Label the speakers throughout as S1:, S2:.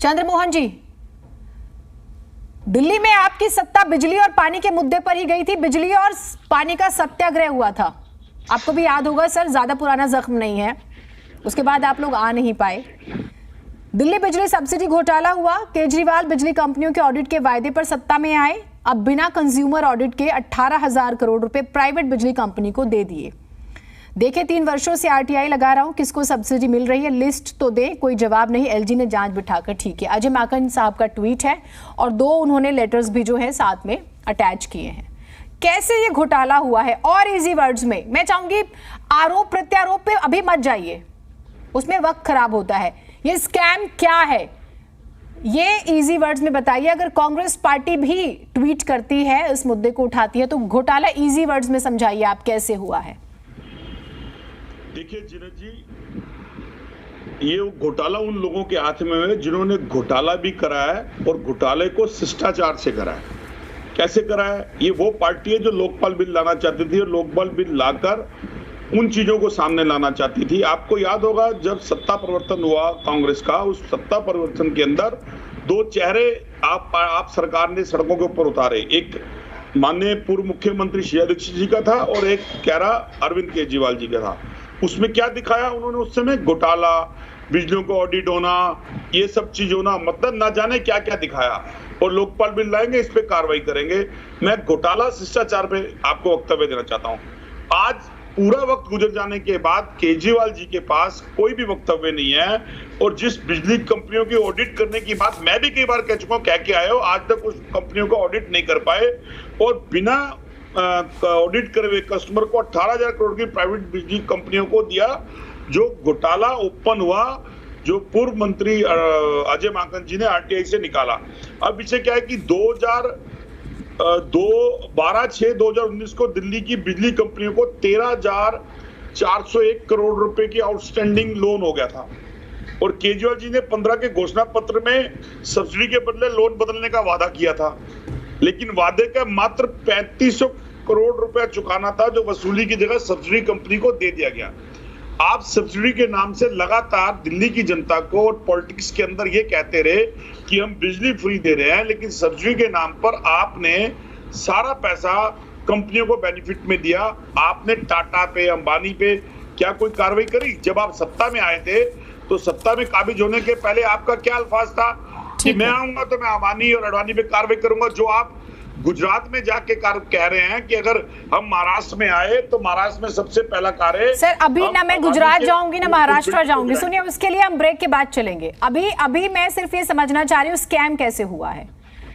S1: चंद्रमोहन जी, दिल्ली में आपकी सत्ता बिजली और पानी के मुद्दे पर ही गई थी। बिजली और पानी का सत्याग्रह हुआ था, आपको भी याद होगा सर, ज्यादा पुराना जख्म नहीं है। उसके बाद आप लोग आ नहीं पाए। दिल्ली बिजली सब्सिडी घोटाला हुआ, केजरीवाल बिजली कंपनियों के ऑडिट के वायदे पर सत्ता में आए। अब बिना कंज्यूमर ऑडिट के 18,000 करोड़ रुपए प्राइवेट बिजली कंपनी को दे दिए। देखे 3 वर्षों से आरटीआई लगा रहा हूं, किसको सब्सिडी मिल रही है, लिस्ट तो दे। कोई जवाब नहीं। एलजी ने जांच बिठाकर ठीक है। अजय माकन साहब का ट्वीट है और 2 उन्होंने लेटर्स भी जो है साथ में अटैच किए हैं। कैसे ये घोटाला हुआ है, और इजी वर्ड्स में मैं चाहूंगी, आरोप प्रत्यारोप पे अभी मत जाइए, उसमें वक्त खराब होता है। ये स्कैम क्या है, ये इजी वर्ड्स में बताइए। अगर कांग्रेस पार्टी भी ट्वीट करती है, इस मुद्दे को उठाती है, तो घोटाला इजी वर्ड्स में समझाइए आप कैसे हुआ है।
S2: देखिए जीनत जी, ये घोटाला उन लोगों के हाथ में है जिन्होंने घोटाला भी करा है और घोटाले को शिष्टाचार से करा है। कैसे करा है? ये वो पार्टी है जो लोकपाल बिल लाना चाहती थी और लोकपाल बिल लाकर उन चीजों को सामने लाना चाहती थी। आपको याद होगा जब सत्ता परिवर्तन हुआ कांग्रेस का, उस सत्ता परिवर्तन के अंदर 2 चेहरे आप सरकार ने सड़कों के ऊपर उतारे। एक माननीय पूर्व मुख्यमंत्री शीला दीक्षित जी का था और एक कह अरविंद केजरीवाल जी का था। उसमें क्या दिखाया उन्होंने उस समय? घोटाला, बिजलियों को ऑडिट होना, ये सब चीज होना, मतलब ना जाने क्या क्या दिखाया। और लोकपाल बिल लाएंगे, इस पे कार्रवाई करेंगे। मैं घोटाला शिष्टाचार पे आपको वक्तव्य देना चाहता हूँ। आज पूरा वक्त गुजर जाने के बाद केजरीवाल जी के पास कोई भी वक्तव्य नहीं है। और जिस बिजली कंपनियों की ऑडिट करने की बात मैं भी कई बार कह चुका हूँ, कह के आए हो, आज तक उस कंपनियों को ऑडिट नहीं कर पाए और बिना ऑडिट करे हुए कस्टमर को 18,000 करोड़ की प्राइवेट बिजली कंपनियों को दिया। जो घोटाला ओपन हुआ, जो पूर्व मंत्री अजय माकन जी ने आरटीआई से निकाला। अब इसे क्या है कि 12/6/2019 को दिल्ली की बिजली कंपनियों को 13,401 करोड़ रुपए की आउटस्टैंडिंग लोन हो गया था। और केजरीवाल जी ने 15 के घोषणा पत्र में सब्सिडी के बदले लोन बदलने का वादा किया था, लेकिन वादे का मात्र 3500 करोड़ रुपया चुकाना था, जो वसूली की जगह सब्सिडी कंपनी को दे दिया गया। आप सब्सिडी के नाम से लगातार दिल्ली की जनता को और पॉलिटिक्स के अंदर ये कहते रहे कि हम बिजली फ्री दे रहे हैं, लेकिन सब्सिडी के नाम पर आपने सारा पैसा कंपनियों को बेनिफिट में दिया। आपने टाटा पे, अंबानी पे क्या कोई कार्रवाई करी? जब आप सत्ता में आए थे तो सत्ता में काबिज होने के पहले आपका क्या अल्फाज था कि मैं आऊंगा तो मैं अंबानी और अडवाणी पे कार्रवाई करूंगा। जो आप गुजरात में जाके कह रहे हैं कि अगर हम महाराष्ट्र में आए तो महाराष्ट्र में सबसे पहला कार्य।
S1: सर अभी ना मैं गुजरात जाऊंगी ना महाराष्ट्र जाऊंगी, सुनिए, उसके लिए हम ब्रेक के बाद चलेंगे। अभी मैं सिर्फ ये समझना चाह रही हूँ स्कैम कैसे हुआ है,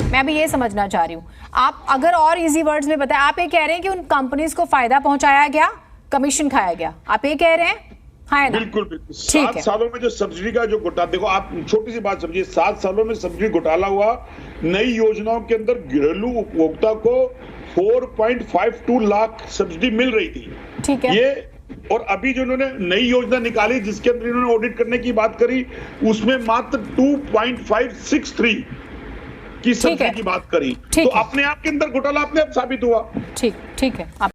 S1: मैं अभी ये समझना चाह रही हूँ। आप अगर और इजी वर्ड्स में बताएं, आप ये कह रहे हैं कि उन कंपनीज को फायदा पहुंचाया गया, कमीशन खाया गया, आप ये कह रहे हैं? हाँ,
S2: बिल्कुल बिल्कुल। 7 सालों में जो सब्सिडी का जो घोटाला, देखो आप छोटी सी बात समझिए, 7 सालों में सब्सिडी घोटाला हुआ। नई योजनाओं के अंदर घरेलू उपभोक्ता को 4.52 लाख सब्सिडी मिल रही थी। ठीक है। ये और अभी जो उन्होंने नई योजना निकाली जिसके अंदर इन्होंने ऑडिट करने की बात करी, उसमें मात्र 2.563 की सब्सिडी की बात करी। तो अपने आप के अंदर घोटाला अपने आप साबित हुआ।
S1: ठीक है।